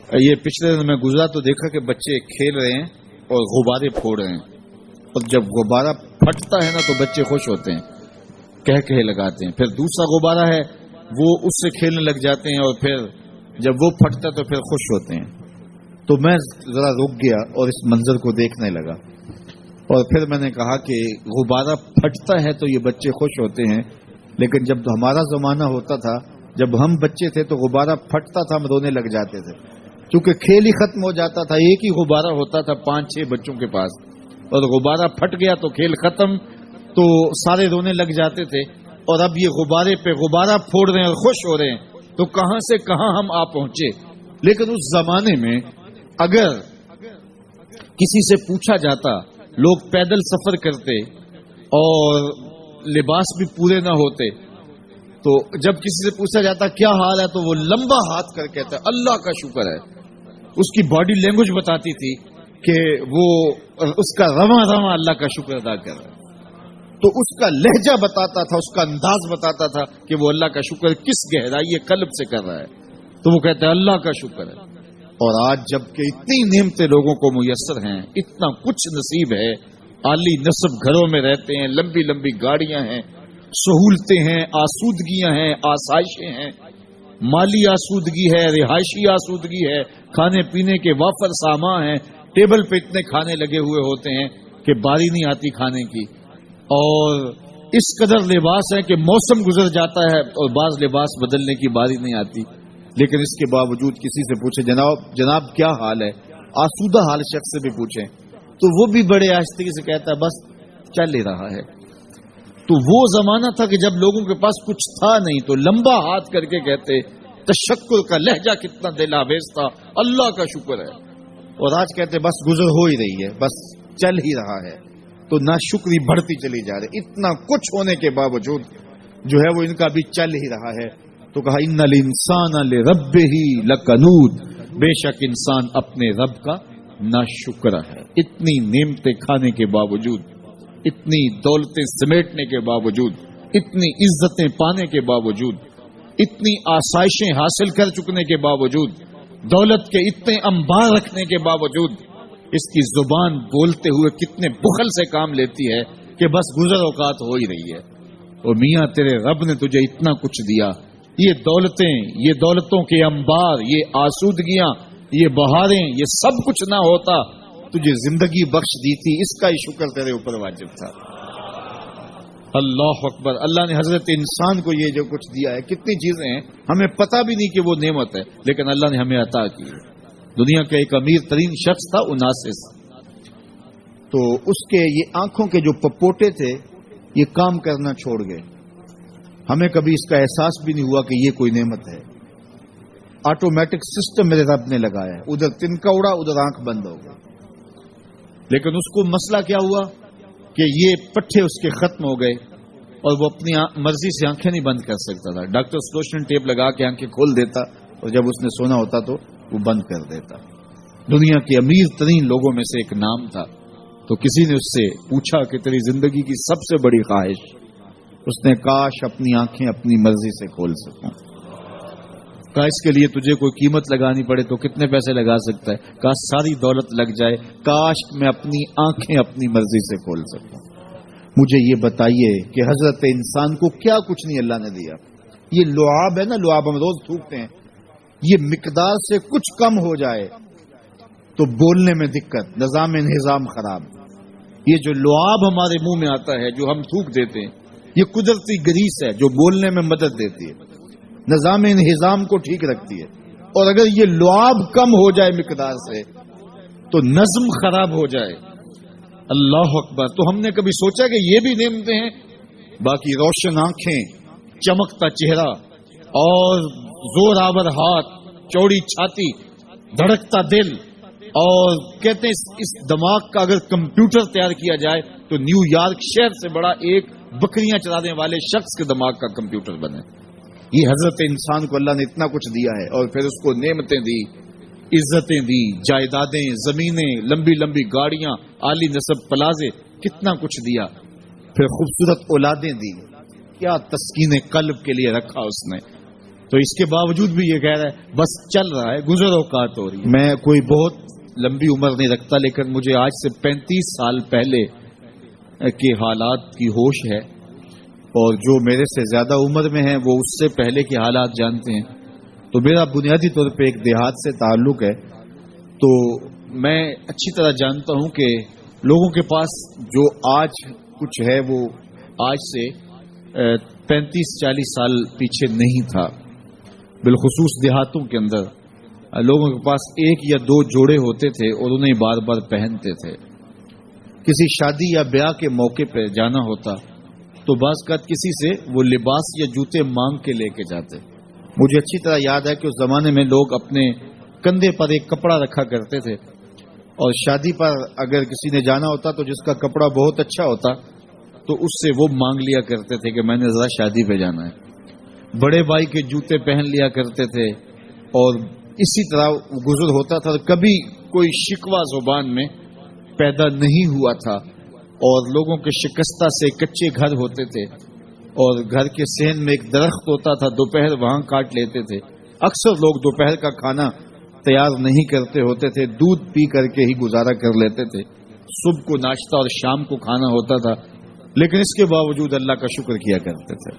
یہ پچھلے دن میں گزرا تو دیکھا کہ بچے کھیل رہے ہیں اور غبارے پھوڑ رہے ہیں، اور جب غبارہ پھٹتا ہے نا تو بچے خوش ہوتے ہیں، کہہ لگاتے ہیں. پھر دوسرا غبارہ ہے وہ اس سے کھیلنے لگ جاتے ہیں، اور پھر جب وہ پھٹتا تو پھر خوش ہوتے ہیں. تو میں ذرا رک گیا اور اس منظر کو دیکھنے لگا، اور پھر میں نے کہا کہ غبارہ پھٹتا ہے تو یہ بچے خوش ہوتے ہیں، لیکن جب ہمارا زمانہ ہوتا تھا، جب ہم بچے تھے تو غبارہ پھٹتا تھا، ہم رونے لگ جاتے تھے، کیونکہ کھیل ہی ختم ہو جاتا تھا. ایک ہی غبارہ ہوتا تھا 5-6 بچوں کے پاس، اور غبارہ پھٹ گیا تو کھیل ختم، تو سارے رونے لگ جاتے تھے. اور اب یہ غبارے پہ غبارہ پھوڑ رہے ہیں اور خوش ہو رہے ہیں، تو کہاں سے کہاں ہم آ پہنچے. لیکن اس زمانے میں اگر کسی سے پوچھا جاتا، لوگ پیدل سفر کرتے اور لباس بھی پورے نہ ہوتے، تو جب کسی سے پوچھا جاتا کیا حال ہے تو وہ لمبا ہاتھ کر کہتا ہے اللہ کا شکر ہے. اس کی باڈی لینگویج بتاتی تھی کہ وہ اس کا رواں اللہ کا شکر ادا کر رہا ہے. تو اس کا لہجہ بتاتا تھا، اس کا انداز بتاتا تھا کہ وہ اللہ کا شکر کس گہرائی قلب سے کر رہا ہے. تو وہ کہتا ہے اللہ کا شکر ہے. اور آج جب کہ اتنی نعمتیں لوگوں کو میسر ہیں، اتنا کچھ نصیب ہے، عالی نصب گھروں میں رہتے ہیں، لمبی لمبی گاڑیاں ہیں، سہولتیں ہیں، آسودگیاں ہیں، آسائشیں ہیں، مالی آسودگی ہے، رہائشی آسودگی ہے، کھانے پینے کے وافر سامان ہیں، ٹیبل پہ اتنے کھانے لگے ہوئے ہوتے ہیں کہ باری نہیں آتی کھانے کی. اور اس قدر لباس ہے کہ موسم گزر جاتا ہے اور بعض لباس بدلنے کی باری نہیں آتی. لیکن اس کے باوجود کسی سے پوچھے جناب کیا حال ہے، آسودہ حال شخص سے بھی پوچھیں تو وہ بھی بڑے آہستگی سے کہتا ہے بس چل ہی رہا ہے. تو وہ زمانہ تھا کہ جب لوگوں کے پاس کچھ تھا نہیں تو لمبا ہاتھ کر کے کہتے، تشکر کا لہجہ کتنا دل آویز تھا، اللہ کا شکر ہے. اور آج کہتے بس گزر ہو ہی رہی ہے، بس چل ہی رہا ہے. تو ناشکری بڑھتی چلی جا رہی. اتنا کچھ ہونے کے باوجود جو ہے وہ ان کا بھی چل ہی رہا ہے. تو کہا ان الانسان لربہ لکنود، بے شک انسان اپنے رب کا ناشکر ہے. اتنی نعمتیں کھانے کے باوجود، اتنی دولتیں سمیٹنے کے باوجود، اتنی عزتیں پانے کے باوجود، اتنی آسائشیں حاصل کر چکنے کے باوجود، دولت کے اتنے انبار رکھنے کے باوجود، اس کی زبان بولتے ہوئے کتنے بخل سے کام لیتی ہے کہ بس گزر اوقات ہو ہی رہی ہے. اور میاں تیرے رب نے تجھے اتنا کچھ دیا، یہ دولتیں، یہ دولتوں کے انبار، یہ آسودگیاں، یہ بہاریں، یہ سب کچھ نہ ہوتا، تجھے زندگی بخش دی تھی، اس کا ہی شکر تیرے اوپر واجب تھا. اللہ اکبر. اللہ نے حضرت انسان کو یہ جو کچھ دیا ہے، کتنی چیزیں ہیں ہمیں پتہ بھی نہیں کہ وہ نعمت ہے، لیکن اللہ نے ہمیں عطا کی. دنیا کا ایک امیر ترین شخص تھا اناسس، تو اس کے یہ آنکھوں کے جو پپوٹے تھے یہ کام کرنا چھوڑ گئے. ہمیں کبھی اس کا احساس بھی نہیں ہوا کہ یہ کوئی نعمت ہے. آٹومیٹک سسٹم میرے رب نے لگایا ہے، ادھر تنکا اڑا ادھر آنکھ بند ہو گئی. لیکن اس کو مسئلہ کیا ہوا کہ یہ پٹھے اس کے ختم ہو گئے اور وہ اپنی مرضی سے آنکھیں نہیں بند کر سکتا تھا. ڈاکٹر سلوشن ٹیپ لگا کے آنکھیں کھول دیتا اور جب اس نے سونا ہوتا تو وہ بند کر دیتا. دنیا کے امیر ترین لوگوں میں سے ایک نام تھا. تو کسی نے اس سے پوچھا کہ تیری زندگی کی سب سے بڑی خواہش؟ اس نے کاش اپنی آنکھیں اپنی مرضی سے کھول سکوں. کہا اس کے لیے تجھے کوئی قیمت لگانی پڑے تو کتنے پیسے لگا سکتا ہے؟ کہا ساری دولت لگ جائے، کاش میں اپنی آنکھیں اپنی مرضی سے کھول سکوں. مجھے یہ بتائیے کہ حضرت انسان کو کیا کچھ نہیں اللہ نے دیا. یہ لعاب ہے نا، لعاب ہم روز تھوکتے ہیں، یہ مقدار سے کچھ کم ہو جائے تو بولنے میں دقت، نظام انہضام خراب. یہ جو لعاب ہمارے منہ میں آتا ہے جو ہم تھوک دیتے ہیں، یہ قدرتی گریس ہے جو بولنے میں مدد دیتی ہے، نظام انہضام کو ٹھیک رکھتی ہے. اور اگر یہ لعاب کم ہو جائے مقدار سے تو نظم خراب ہو جائے. اللہ اکبر. تو ہم نے کبھی سوچا کہ یہ بھی نعمتیں ہیں؟ باقی روشن آنکھیں، چمکتا چہرہ اور زور آور ہاتھ، چوڑی چھاتی، دھڑکتا دل، اور کہتے ہیں اس دماغ کا اگر کمپیوٹر تیار کیا جائے تو نیو یارک شہر سے بڑا ایک بکریاں چلانے والے شخص کے دماغ کا کمپیوٹر بنے. یہ حضرت انسان کو اللہ نے اتنا کچھ دیا ہے، اور پھر اس کو نعمتیں دی، عزتیں دی، جائیدادیں، زمینیں، لمبی لمبی گاڑیاں، عالی نصب پلازے، کتنا کچھ دیا. پھر خوبصورت اولادیں دی، کیا تسکین قلب کے لیے رکھا اس نے. تو اس کے باوجود بھی یہ کہہ رہا ہے بس چل رہا ہے، گزر اوقات ہو رہی ہے۔ میں کوئی بہت لمبی عمر نہیں رکھتا، لیکن مجھے آج سے 35 سال پہلے کے حالات کی ہوش ہے، اور جو میرے سے زیادہ عمر میں ہیں وہ اس سے پہلے کے حالات جانتے ہیں۔ تو میرا بنیادی طور پہ ایک دیہات سے تعلق ہے، تو میں اچھی طرح جانتا ہوں کہ لوگوں کے پاس جو آج کچھ ہے وہ آج سے 35-40 سال پیچھے نہیں تھا۔ بالخصوص دیہاتوں کے اندر لوگوں کے پاس 1 یا 2 جوڑے ہوتے تھے اور انہیں بار بار پہنتے تھے۔ کسی شادی یا بیاہ کے موقع پہ جانا ہوتا تو بعض کا کسی سے وہ لباس یا جوتے مانگ کے لے کے جاتے۔ مجھے اچھی طرح یاد ہے کہ اس زمانے میں لوگ اپنے کندھے پر ایک کپڑا رکھا کرتے تھے، اور شادی پر اگر کسی نے جانا ہوتا تو جس کا کپڑا بہت اچھا ہوتا تو اس سے وہ مانگ لیا کرتے تھے کہ میں نے ذرا شادی پہ جانا ہے۔ بڑے بھائی کے جوتے پہن لیا کرتے تھے، اور اسی طرح گزر ہوتا تھا۔ کبھی کوئی شکوہ زبان میں پیدا نہیں ہوا تھا، اور لوگوں کے شکستہ سے کچے گھر ہوتے تھے، اور گھر کے صحن میں ایک درخت ہوتا تھا، دوپہر وہاں کاٹ لیتے تھے۔ اکثر لوگ دوپہر کا کھانا تیار نہیں کرتے ہوتے تھے، دودھ پی کر کے ہی گزارا کر لیتے تھے۔ صبح کو ناشتہ اور شام کو کھانا ہوتا تھا، لیکن اس کے باوجود اللہ کا شکر کیا کرتے تھے۔